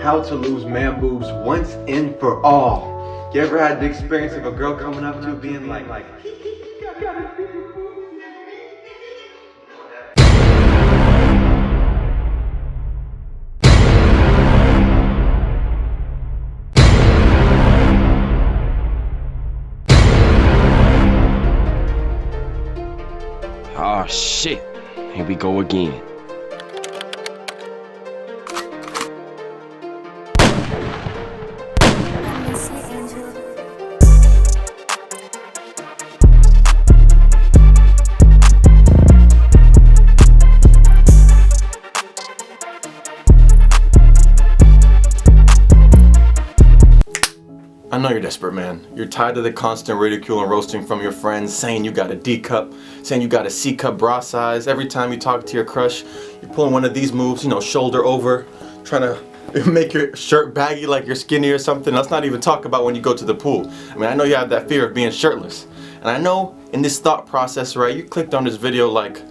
how to lose man boobs once and for all. You ever had the experience of a girl coming up to you being like, Oh shit, here we go again. I know you're desperate, man. You're tired of the constant ridicule and roasting from your friends, saying you got a D cup, saying you got a C cup bra size. Every time you talk to your crush, you're pulling one of these moves, you know, shoulder over, trying to make your shirt baggy like you're skinny or something. Let's not even talk about when you go to the pool. I mean, I know you have that fear of being shirtless. And I know in this thought process, right, you clicked on this video like,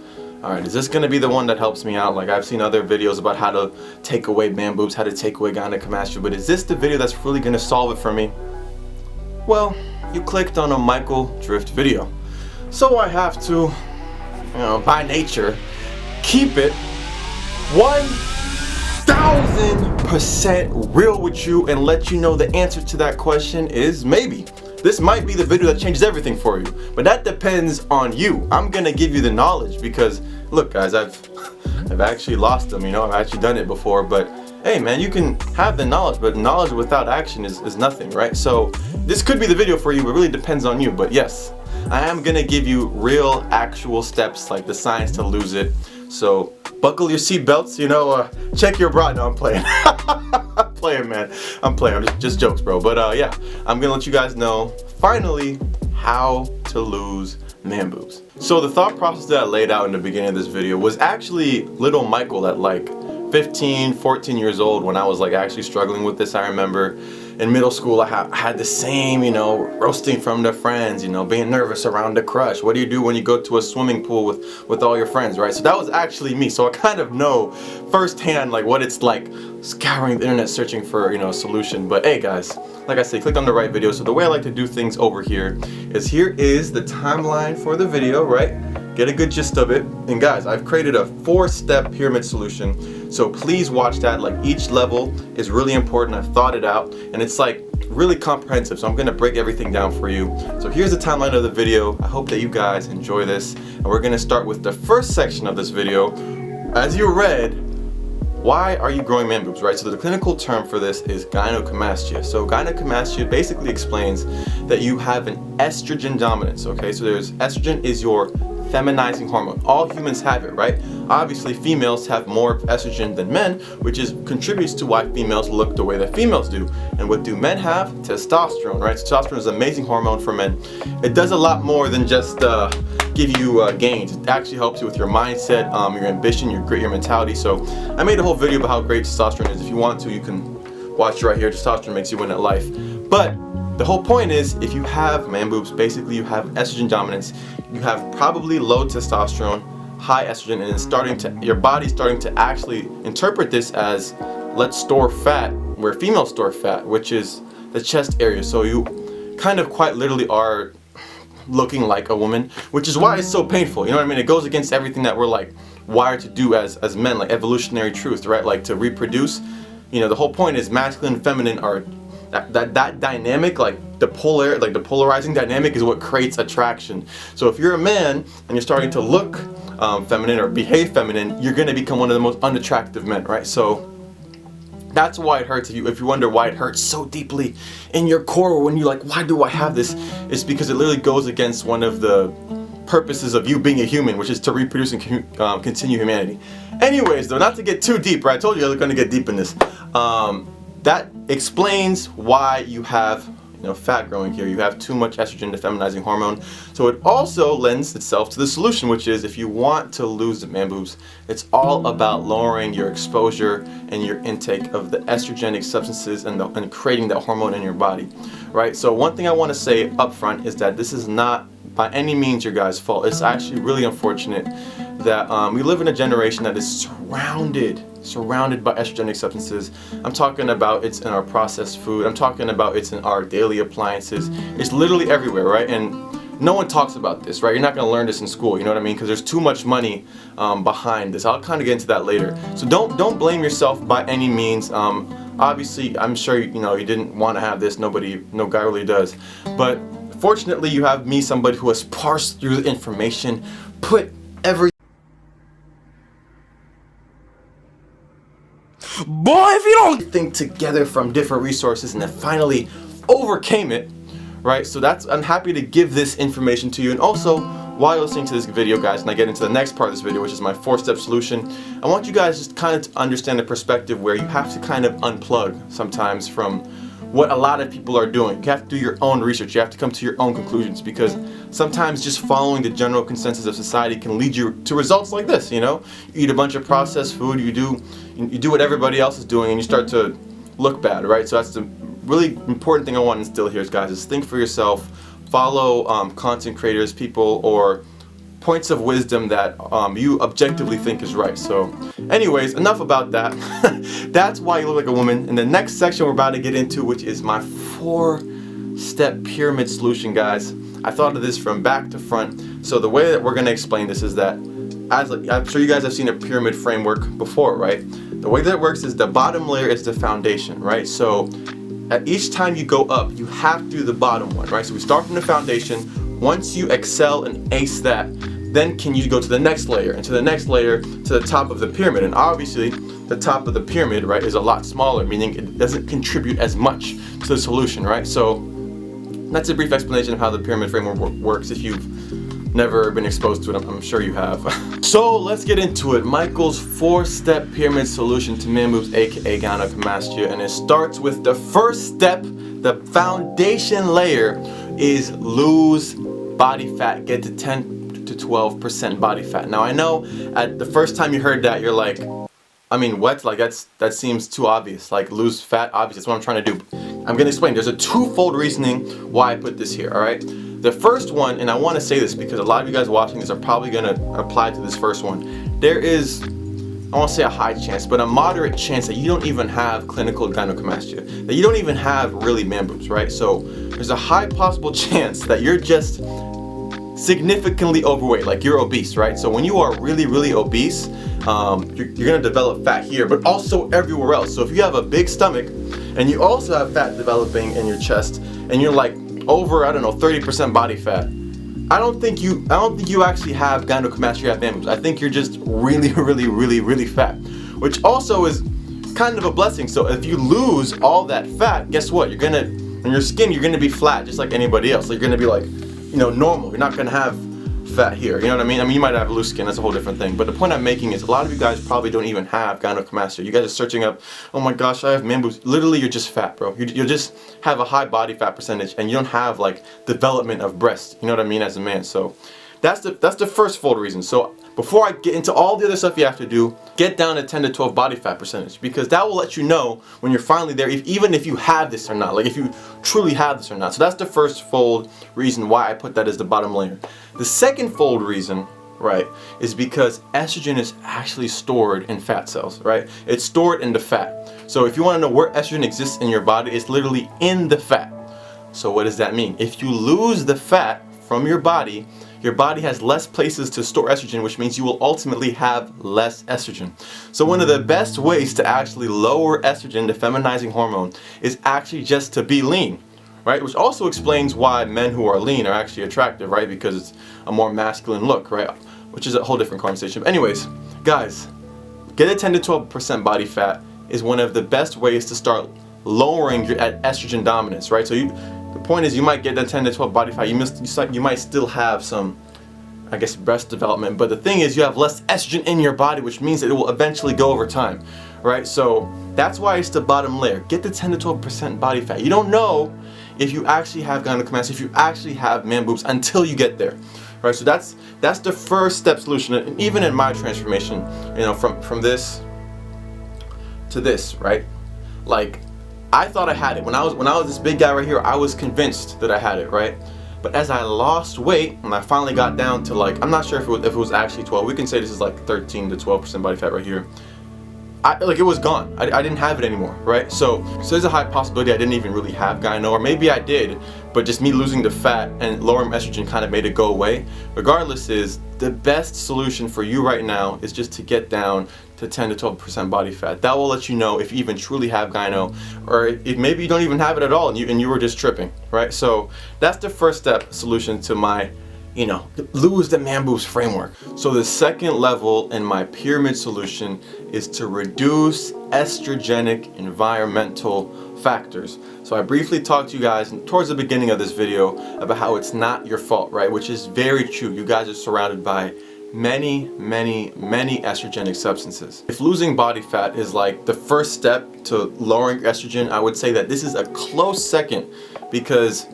alright, is this gonna be the one that helps me out? Like, I've seen other videos about how to take away man boobs, how to take away gynecomastia, but is this the video that's really gonna solve it for me? Well, you clicked on a Michael Drift video. So I have to, you know, by nature, keep it 1000% real with you and let you know the answer to that question is maybe. This might be the video that changes everything for you, but that depends on you. I'm gonna give you the knowledge because, look guys, I've actually lost them, you know, I've actually done it before, but hey man, you can have the knowledge, but knowledge without action is nothing, right? So this could be the video for you, it really depends on you, but yes, I am gonna give you real, actual steps, like the science to lose it. So buckle your seatbelts, you know, check your bra. No, I'm playing. I'm playing, man. I'm playing, I'm just jokes, bro. But yeah, I'm gonna let you guys know, finally, how to lose man boobs. So the thought process that I laid out in the beginning of this video was actually little Michael at like 15, 14 years old when I was like actually struggling with this. I remember in middle school I had the same, you know, roasting from the friends, you know, being nervous around the crush. What do you do when you go to a swimming pool with all your friends, right? So that was actually me. So I kind of know firsthand like what it's like scouring the internet searching for, you know, a solution. But hey guys, like I said, click on the right video. So the way I like to do things over here is the timeline for the video, right? Get a good gist of it. And guys, I've created a 4-step pyramid solution. So please watch that. Like, each level is really important. I've thought it out and it's like really comprehensive. So I'm gonna break everything down for you. So here's the timeline of the video. I hope that you guys enjoy this. And we're gonna start with the first section of this video. As you read, why are you growing man boobs, right? So the clinical term for this is gynecomastia. So gynecomastia basically explains that you have an estrogen dominance, okay? So estrogen is your feminizing hormone. All humans have it, right? Obviously, females have more estrogen than men, which contributes to why females look the way that females do. And what do men have? Testosterone, right? Testosterone is an amazing hormone for men. It does a lot more than just give you gains. It actually helps you with your mindset, your ambition, your grit, your mentality. So I made a whole video about how great testosterone is. If you want to, you can watch it right here. Testosterone makes you win at life. But the whole point is, if you have man boobs, basically you have estrogen dominance. You have probably low testosterone, high estrogen, and your body's starting to actually interpret this as, let's store fat where females store fat, which is the chest area. So you kind of quite literally are looking like a woman, which is why it's so painful. You know what I mean? It goes against everything that we're like wired to do as men, like evolutionary truth, right? Like to reproduce. You know, the whole point is masculine and feminine are that dynamic, like the polarizing dynamic is what creates attraction. So if you're a man and you're starting to look feminine or behave feminine, you're going to become one of the most unattractive men, right? So that's why it hurts. If you wonder why it hurts so deeply in your core, when you're like, why do I have this? It's because it literally goes against one of the purposes of you being a human, which is to reproduce and continue humanity. Anyways, though, not to get too deep, right? I told you I was going to get deep in this. That explains why you have, you know, fat growing here. You have too much estrogen, the feminizing hormone. So it also lends itself to the solution, which is if you want to lose the man boobs, it's all about lowering your exposure and your intake of the estrogenic substances and creating that hormone in your body, right? So one thing I want to say up front is that this is not by any means your guys' fault. It's actually really unfortunate that we live in a generation that is surrounded by estrogenic substances. I'm talking about it's in our processed food. I'm talking about it's in our daily appliances. It's literally everywhere, right? And no one talks about this, right? You're not going to learn this in school, you know what I mean? Because there's too much money behind this. I'll kind of get into that later. So don't blame yourself by any means. Obviously, I'm sure you didn't want to have this. No guy really does. But fortunately, you have me, somebody who has parsed through the information, put everything together from different resources, and then finally overcame it. Right, so I'm happy to give this information to you. And also, while you're listening to this video, guys, and I get into the next part of this video, which is my 4-step solution, I want you guys just kind of to understand the perspective where you have to kind of unplug sometimes from what a lot of people are doing. You have to do your own research. You have to come to your own conclusions, because sometimes just following the general consensus of society can lead you to results like this. You eat a bunch of processed food, you do what everybody else is doing, and you start to look bad, right? So that's the really important thing I want to instill here, guys, is think for yourself. Follow content creators, people, or points of wisdom that you objectively think is right. So anyways, enough about that. That's why you look like a woman. In the next section we're about to get into, which is my 4-step pyramid solution, guys. I thought of this from back to front. So the way that we're going to explain this is that, as I'm sure you guys have seen a pyramid framework before, right? The way that it works is the bottom layer is the foundation, right? So at each time you go up, you have to do the bottom one, right? So we start from the foundation. Once you excel and ace that, then can you go to the next layer, and to the next layer, to the top of the pyramid. And obviously, the top of the pyramid, right, is a lot smaller, meaning it doesn't contribute as much to the solution, right? So that's a brief explanation of how the pyramid framework works. If you've never been exposed to it, I'm sure you have. So let's get into it. Michael's 4-step pyramid solution to man boobs, aka gynecomastia, and it starts with the first step. The foundation layer is lose body fat. Get to 10 to 12% body fat. Now I know at the first time you heard that, you're like, I mean, what? Like that seems too obvious. Like lose fat, obviously that's what I'm trying to do. I'm gonna explain. There's a twofold reasoning why I put this here. All right. The first one, and I want to say this because a lot of you guys watching this are probably going to apply to this first one. There is, I won't say a high chance, but a moderate chance that you don't even have clinical gynecomastia, that you don't even have really man boobs, right? So there's a high possible chance that you're just significantly overweight, like you're obese, right? So when you are really, really obese, you're going to develop fat here, but also everywhere else. So if you have a big stomach and you also have fat developing in your chest, and you're like over, I don't know, 30% body fat, I don't think you actually have gynecomastia, you have man boobs. I think you're just really, really, really, really fat, which also is kind of a blessing. So if you lose all that fat, guess what? You're gonna, on your skin, you're gonna be flat just like anybody else. So you're gonna be like, normal. You're not gonna have fat here. You know what I mean? I mean, you might have loose skin. That's a whole different thing. But the point I'm making is a lot of you guys probably don't even have gynecomastia. You guys are searching up, oh my gosh, I have man boobs. Literally, you're just fat, bro. You just have a high body fat percentage, and you don't have like development of breast. You know what I mean? As a man. So that's the first fold reason. So before I get into all the other stuff you have to do, get down to 10 to 12 body fat percentage, because that will let you know when you're finally there, even if you have this or not, like if you truly have this or not. So that's the first fold reason why I put that as the bottom layer. The second fold reason, right, is because estrogen is actually stored in fat cells, right? It's stored in the fat. So if you want to know where estrogen exists in your body, it's literally in the fat. So what does that mean? If you lose the fat from your body has less places to store estrogen, which means you will ultimately have less estrogen. So one of the best ways to actually lower estrogen, the feminizing hormone, is actually just to be lean, right? Which also explains why men who are lean are actually attractive, right? Because it's a more masculine look, right? Which is a whole different conversation. But anyways, guys, get a 10 to 12% body fat is one of the best ways to start lowering your estrogen dominance, right? So the point is, you might get that 10 to 12 body fat. You might still have some, I guess, breast development. But the thing is, you have less estrogen in your body, which means that it will eventually go over time, right? So that's why it's the bottom layer. Get the 10 to 12% body fat. You don't know if you actually have gynecomastia, if you actually have man boobs, until you get there, right? So that's the first step solution. And even in my transformation, from this to this, right? Like, I thought I had it. When I was this big guy right here, I was convinced that I had it, right? But as I lost weight and I finally got down to like, I'm not sure if it was actually 12. We can say this is like 13 to 12% body fat right here. It was gone. I didn't have it anymore, right? So there's a high possibility I didn't even really have gyno, or maybe I did, but just me losing the fat and lowering estrogen kind of made it go away. Regardless, is the best solution for you right now is just to get down to 10 to 12% body fat. That will let you know if you even truly have gyno, or if maybe you don't even have it at all and you were just tripping, right? So that's the first step solution to my lose the man boobs framework. So the second level in my pyramid solution is to reduce estrogenic environmental factors. So I briefly talked to you guys towards the beginning of this video about how it's not your fault, right? Which is very true. You guys are surrounded by many estrogenic substances. If losing body fat is like the first step to lowering estrogen, I would say that this is a close second, because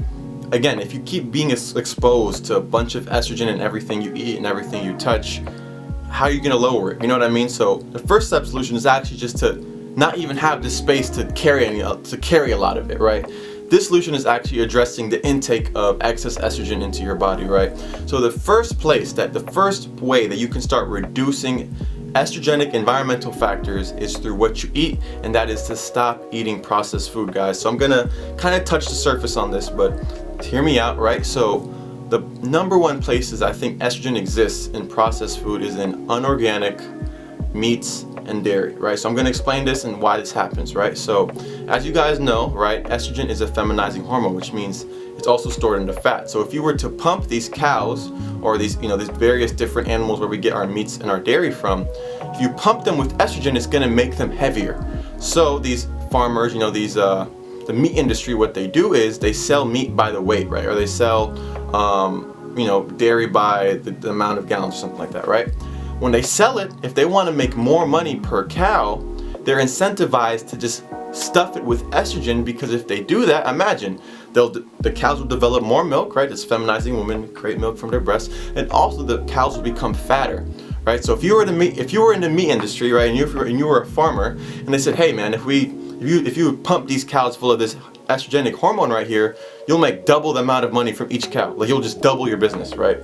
again, if you keep being exposed to a bunch of estrogen in everything you eat and everything you touch, how are you going to lower it? You know what I mean? So the first step solution is actually just to not even have the space to carry a lot of it, right? This solution is actually addressing the intake of excess estrogen into your body, right? So the first way that you can start reducing estrogenic environmental factors is through what you eat, and that is to stop eating processed food, guys. So I'm gonna kind of touch the surface on this, but hear me out, right? So the number one places I think estrogen exists in processed food is in unorganic meats and dairy, right? So I'm going to explain this and why this happens, right? So as you guys know, right, estrogen is a feminizing hormone, which means it's also stored in the fat. So if you were to pump these cows or these various different animals where we get our meats and our dairy from, if you pump them with estrogen, it's going to make them heavier. So these farmers, the meat industry, what they do is they sell meat by the weight, right? Or they sell, dairy by the amount of gallons or something like that, right? When they sell it, if they want to make more money per cow, they're incentivized to just stuff it with estrogen, because if they do that, imagine, the cows will develop more milk, right? It's feminizing women, create milk from their breasts, and also the cows will become fatter, right? So if you were in the meat industry, right, and you were a farmer, and they said, hey man, if you pump these cows full of this estrogenic hormone right here, you'll make double the amount of money from each cow. Like, you'll just double your business, right?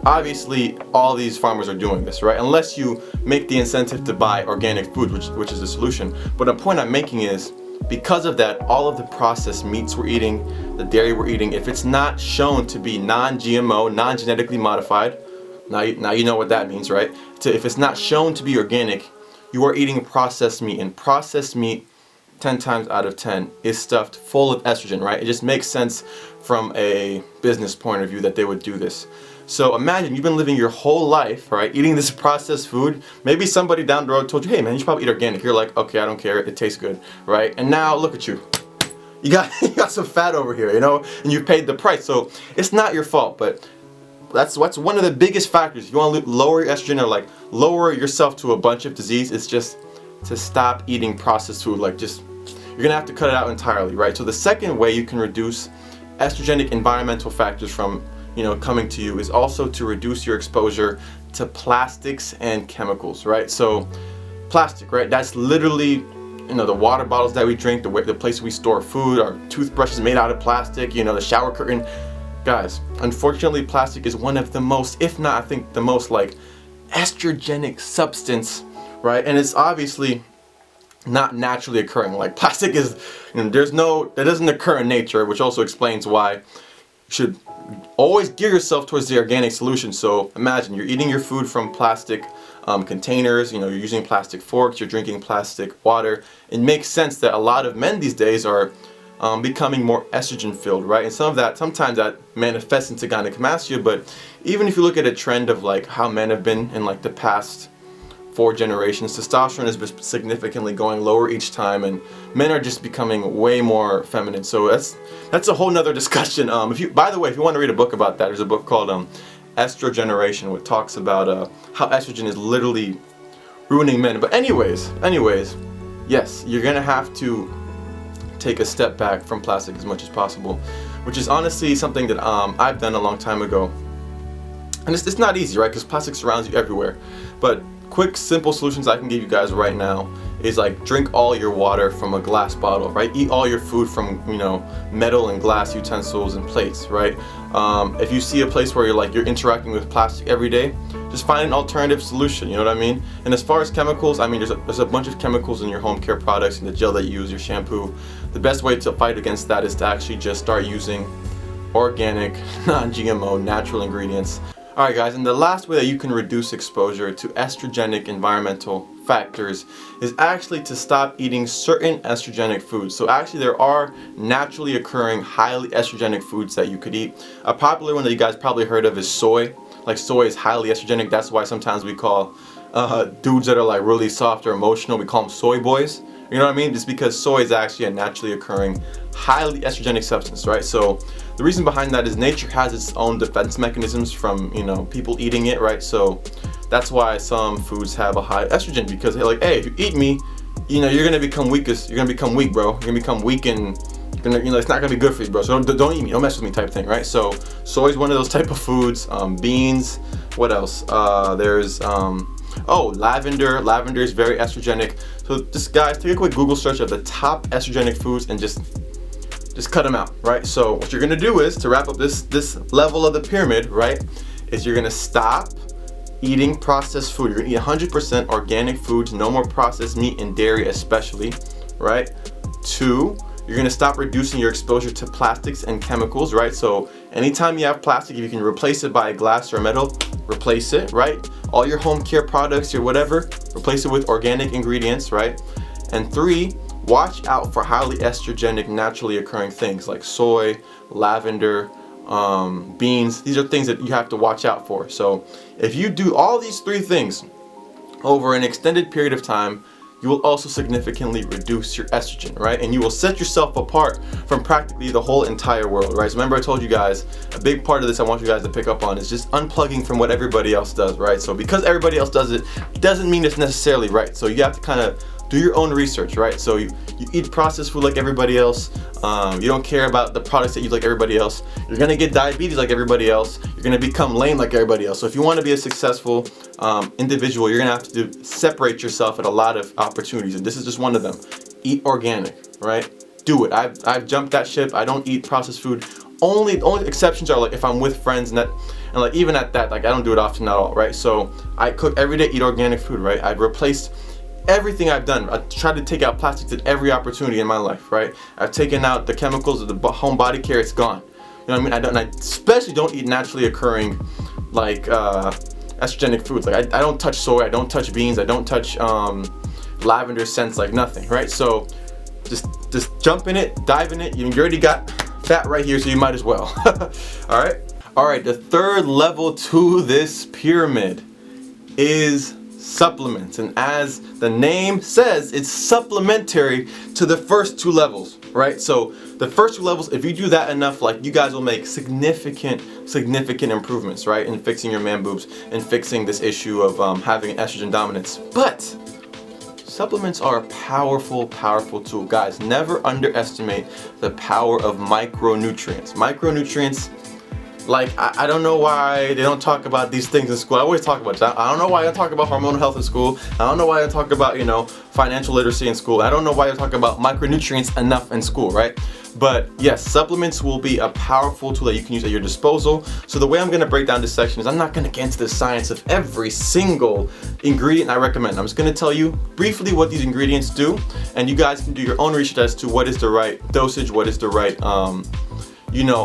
Obviously, all these farmers are doing this, right? Unless you make the incentive to buy organic food, which is the solution. But the point I'm making is, because of that, all of the processed meats we're eating, the dairy we're eating, if it's not shown to be non-GMO, non-genetically modified, now you know what that means, right? If it's not shown to be organic, you are eating processed meat, and processed meat 10 times out of 10 is stuffed full of estrogen, right? It just makes sense from a business point of view that they would do this. So imagine you've been living your whole life, right, eating this processed food. Maybe somebody down the road told you, hey man, you should probably eat organic. You're like, okay, I don't care, it tastes good, right? And now look at you. You got some fat over here, and you've paid the price. So it's not your fault, but that's one of the biggest factors. If you want to lower your estrogen, or like lower yourself to a bunch of disease, it's just to stop eating processed food. You're gonna have to cut it out entirely, right? So the second way you can reduce estrogenic environmental factors from coming to you is also to reduce your exposure to plastics and chemicals, right? So plastic, right? That's literally, the water bottles that we drink, the place we store food, our toothbrush is made out of plastic, the shower curtain. Guys, unfortunately, plastic is one of the most, if not, I think the most estrogenic substance, right? And it's obviously not naturally occurring. Like, plastic is, that doesn't occur in nature, which also explains why you should always gear yourself towards the organic solution. So imagine you're eating your food from plastic containers, you're using plastic forks, you're drinking plastic water. It makes sense that a lot of men these days are becoming more estrogen filled, right? And sometimes that manifests into gynecomastia. But even if you look at a trend of how men have been in the past 4 generations, testosterone has been significantly going lower each time, and men are just becoming way more feminine. So that's a whole nother discussion. By the way, if you want to read a book about that, there's a book called Estrogeneration, which talks about how estrogen is literally ruining men. But anyways, yes, you're gonna have to take a step back from plastic as much as possible, which is honestly something that I've done a long time ago. And it's not easy, right? Because plastic surrounds you everywhere. But quick, simple solutions I can give you guys right now is like drink all your water from a glass bottle, right? Eat all your food from, metal and glass utensils and plates, right? If you see a place where you're interacting with plastic every day, just find an alternative solution, you know what I mean? And as far as chemicals, I mean, there's a bunch of chemicals in your home care products, in the gel that you use, your shampoo. The best way to fight against that is to actually just start using organic, non-GMO, natural ingredients. Alright guys, and the last way that you can reduce exposure to estrogenic environmental factors is actually to stop eating certain estrogenic foods. So actually there are naturally occurring highly estrogenic foods that you could eat. A popular one that you guys probably heard of is soy. Like soy is highly estrogenic. That's why sometimes we call dudes that are like really soft or emotional, we call them soy boys. You know what I mean? Just because soy is actually a naturally occurring, highly estrogenic substance, right? So the reason behind that is nature has its own defense mechanisms from, people eating it, right? So that's why some foods have a high estrogen, because they're like, hey, if you eat me, you're gonna become weakest. You're gonna become weak, bro. You're gonna become weak, and it's not gonna be good for you, bro. So don't eat me. Don't mess with me, type thing, right? So soy is one of those type of foods. Beans. What else? There's lavender. Lavender is very estrogenic. So just guys, take a quick Google search of the top estrogenic foods and just cut them out, right? So what you're gonna do is, to wrap up this level of the pyramid, right, is you're gonna stop eating processed food. You're gonna eat 100% organic foods, no more processed meat and dairy especially, right? 2, you're gonna stop reducing your exposure to plastics and chemicals, right? So anytime you have plastic, if you can replace it by glass or metal, replace it, right? All your home care products, your whatever, replace it with organic ingredients, right? And 3, watch out for highly estrogenic, naturally occurring things like soy, lavender, beans. These are things that you have to watch out for. So if you do all these 3 things over an extended period of time, you will also significantly reduce your estrogen, right? And you will set yourself apart from practically the whole entire world, right? So remember I told you guys, a big part of this I want you guys to pick up on is just unplugging from what everybody else does, right? So because everybody else does it, doesn't mean it's necessarily right. So you have to kind of do your own research, right? So you eat processed food like everybody else. You don't care about the products that you like everybody else. You're gonna get diabetes like everybody else. You're gonna become lame like everybody else. So if you want to be a successful individual, you're gonna have to separate yourself at a lot of opportunities, and this is just one of them. Eat organic, right? Do it. I've jumped that ship. I don't eat processed food. The only exceptions are like if I'm with friends and like even at that, like I don't do it often at all, right? So I cook every day, eat organic food, right? I've replaced everything I've done. I tried to take out plastics at every opportunity in my life, right? I've taken out the chemicals of the home body care. It's gone. You know what I mean? I especially don't eat naturally occurring like estrogenic foods. Like I don't touch soy. I don't touch beans. I don't touch lavender scents, like nothing, right? So just jump in it, dive in it. You already got fat right here, so you might as well. All right. The third level to this pyramid is supplements, and as the name says, it's supplementary to the first 2 levels, right? So the first 2 levels, if you do that enough, like you guys will make significant improvements, right, in fixing your man boobs and fixing this issue of having an estrogen dominance. But supplements are a powerful tool, guys. Never underestimate the power of micronutrients. Like, I don't know why they don't talk about these things in school. I always talk about that. I don't know why I talk about hormonal health in school. I don't know why I talk about, financial literacy in school. I don't know why I talk about micronutrients enough in school, right? But yes, supplements will be a powerful tool that you can use at your disposal. So the way I'm gonna break down this section is I'm not gonna get into the science of every single ingredient I recommend. I'm just gonna tell you briefly what these ingredients do, and you guys can do your own research as to what is the right dosage, what is the right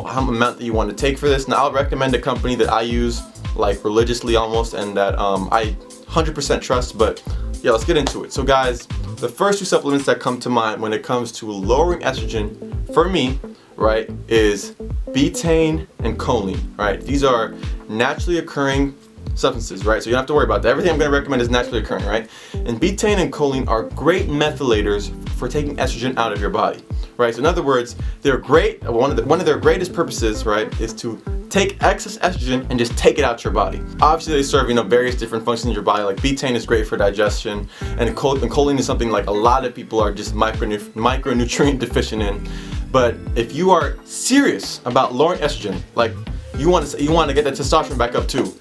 how amount that you want to take for this. Now I'll recommend a company that I use like religiously almost, and that I 100% trust. But yeah, let's get into it. So guys, the first 2 supplements that come to mind when it comes to lowering estrogen for me, right, is betaine and choline, right? These are naturally occurring substances, right? So you don't have to worry about that. Everything I'm going to recommend is naturally occurring, right? And betaine and choline are great methylators for taking estrogen out of your body, right? So in other words, they're great. One of their greatest purposes, right, is to take excess estrogen and just take it out your body. Obviously, they serve various different functions in your body. Like betaine is great for digestion, and choline is something like a lot of people are just micronutrient deficient in. But if you are serious about lowering estrogen, like you want to get that testosterone back up too,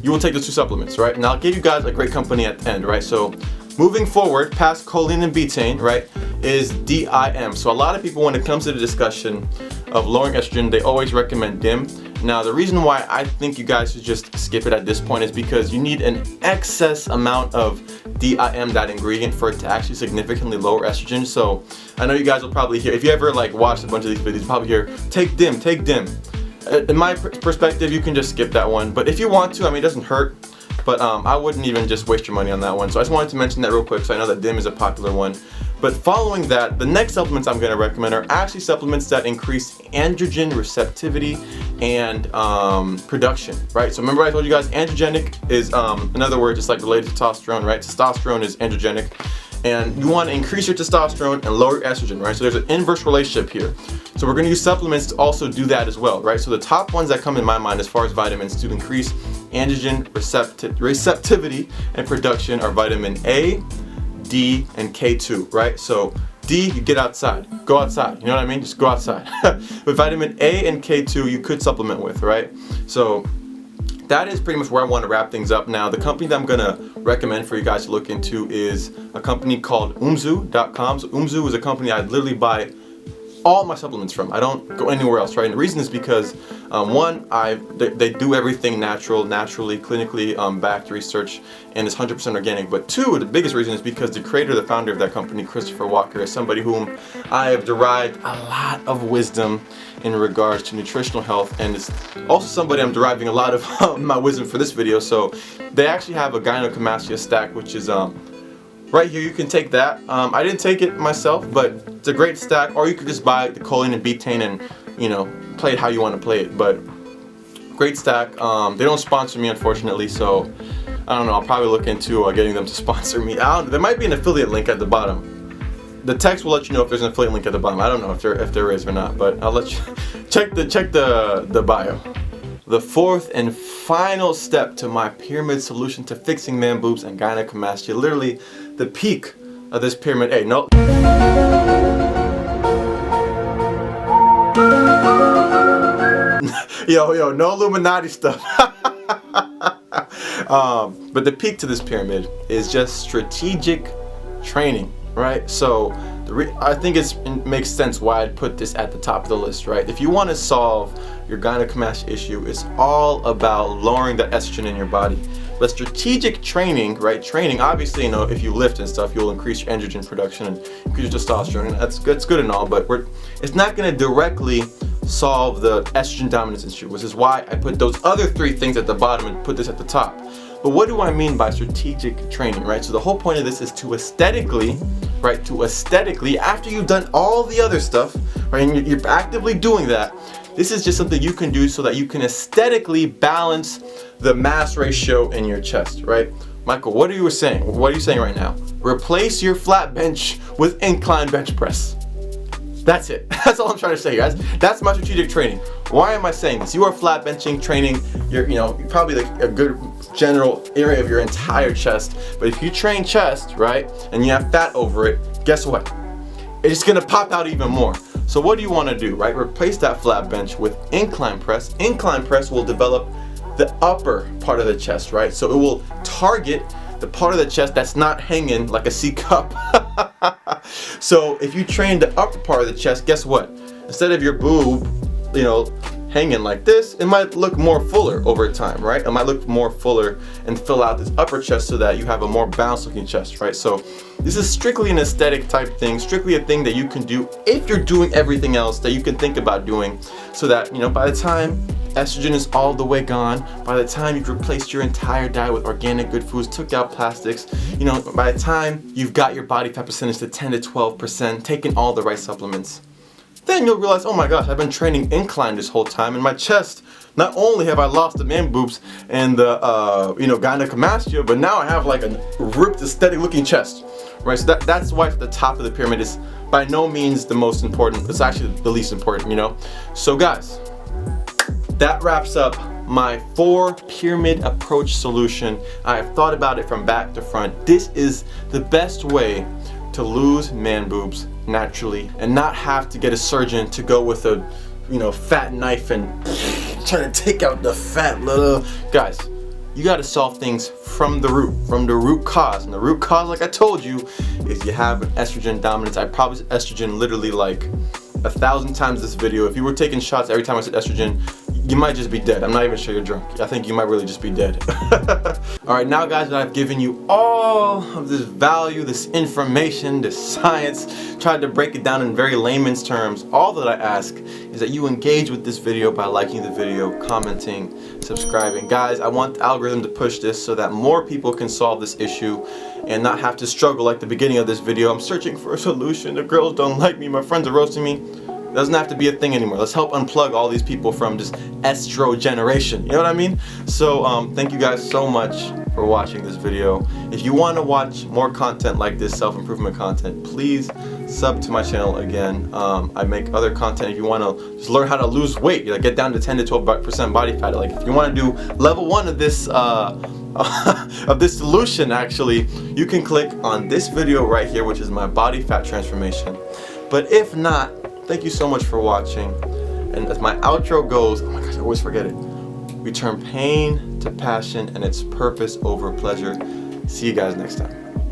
you will take those 2 supplements, right? And I'll give you guys a great company at the end, right? So moving forward past choline and betaine, right, is DIM. So a lot of people, when it comes to the discussion of lowering estrogen, they always recommend DIM. Now, the reason why I think you guys should just skip it at this point is because you need an excess amount of DIM, that ingredient, for it to actually significantly lower estrogen. So I know you guys will probably hear, if you ever like watched a bunch of these videos, you probably hear, take DIM, take DIM. In my perspective, you can just skip that one. But if you want to, I mean, it doesn't hurt. But I wouldn't even just waste your money on that one. So I just wanted to mention that real quick, so I know that DIM is a popular one. But following that, the next supplements I'm going to recommend are actually supplements that increase androgen receptivity and production, right? So remember I told you guys androgenic is, in other words, it's like related to testosterone, right? Testosterone is androgenic. And you want to increase your testosterone and lower your estrogen, right? So there's an inverse relationship here. So we're going to use supplements to also do that as well, right? So the top ones that come in my mind as far as vitamins to increase androgen receptivity and production are vitamin A, D, and K2, right? So D, you get outside, go outside, you know what I mean? Just go outside. But vitamin A and K2 you could supplement with, right? So that is pretty much where I want to wrap things up now. The company that I'm going to recommend for you guys to look into is a company called Umzu.com. So Umzu is a company I literally buy all my supplements from. I don't go anywhere else, right? And the reason is because one, they do everything naturally, clinically backed research, and it's 100% organic. But two, the biggest reason is because the creator, the founder of that company, Christopher Walker, is somebody whom I have derived a lot of wisdom in regards to nutritional health, and it's also somebody I'm deriving a lot of my wisdom for this video. So they actually have a gynecomastia stack, which is right here. You can take that. I didn't take it myself, but it's a great stack. Or you could just buy the choline and betaine and, you know, play it how you want to play it. But great stack. They don't sponsor me, unfortunately, so I don't know. I'll probably look into getting them to sponsor me. There might be an affiliate link at the bottom. The text will let you know if there's an affiliate link at the bottom. I don't know if there is or not, but I'll let you check the bio. The fourth and final step to my pyramid solution to fixing man boobs and gynecomastia, literally the peak of this pyramid. Hey, no. yo, no Illuminati stuff. But the peak to this pyramid is just strategic training, right? So I think it makes sense why I'd put this at the top of the list, right? If you want to solve your gynecomastia issue, it's all about lowering the estrogen in your body. But strategic training, right? Training, obviously, you know, if you lift and stuff, you'll increase your androgen production and increase your testosterone, and that's good and all, but it's not going to directly solve the estrogen dominance issue, which is why I put those other 3 things at the bottom and put this at the top. But what do I mean by strategic training, right? So the whole point of this is to aesthetically, right? To aesthetically, after you've done all the other stuff, right? And you're actively doing that, this is just something you can do so that you can aesthetically balance the mass ratio in your chest, right? Michael, what are you saying? What are you saying right now? Replace your flat bench with incline bench press. That's it. That's all I'm trying to say, guys. That's my strategic training. Why am I saying this? You are flat benching training. You're probably like a good general area of your entire chest. But if you train chest, right, and you have fat over it, guess what? It's gonna pop out even more. So what do you want to do, right? Replace that flat bench with incline press. Incline press will develop the upper part of the chest, right? So it will target the part of the chest that's not hanging like a C cup. So if you train the upper part of the chest, guess what? Instead of your boob, you know, hanging like this, it might look more fuller over time, right? It might look more fuller and fill out this upper chest so that you have a more balanced looking chest, right? So this is strictly an aesthetic type thing, strictly a thing that you can do if you're doing everything else that you can think about doing, so that, you know, by the time estrogen is all the way gone, by the time you've replaced your entire diet with organic good foods, took out plastics, you know, by the time you've got your body fat percentage to 10 to 12%, taking all the right supplements, then you'll realize, oh my gosh, I've been training incline this whole time, and my chest, not only have I lost the man boobs and the gynecomastia, but now I have like a ripped, aesthetic looking chest, right? So that's why the top of the pyramid is by no means the most important. It's actually the least important, you know? So guys, that wraps up my 4 pyramid approach solution. I have thought about it from back to front. This is the best way to lose man boobs naturally and not have to get a surgeon to go with a, you know, fat knife and try to take out the fat little guys. You got to solve things from the root cause. And the root cause, like I told you, is you have an estrogen dominance. I probably said estrogen literally like 1,000 times this video. If you were taking shots every time I said estrogen, you might just be dead. I'm not even sure you're drunk. I think you might really just be dead. Alright, now guys that I've given you all of this value, this information, this science, tried to break it down in very layman's terms, all that I ask is that you engage with this video by liking the video, commenting, subscribing. Guys, I want the algorithm to push this so that more people can solve this issue and not have to struggle like the beginning of this video. I'm searching for a solution. The girls don't like me. My friends are roasting me. It doesn't have to be a thing anymore. Let's help unplug all these people from just estro generation. You know what I mean? So thank you guys so much for watching this video. If you want to watch more content like this, self-improvement content, please sub to my channel again. I make other content. If you want to just learn how to lose weight, like get down to 10 to 12% body fat. Like if you want to do level 1 of this of this solution, actually, you can click on this video right here, which is my body fat transformation. But if not, thank you so much for watching. And as my outro goes, oh my gosh, I always forget it. We turn pain to passion and its purpose over pleasure. See you guys next time.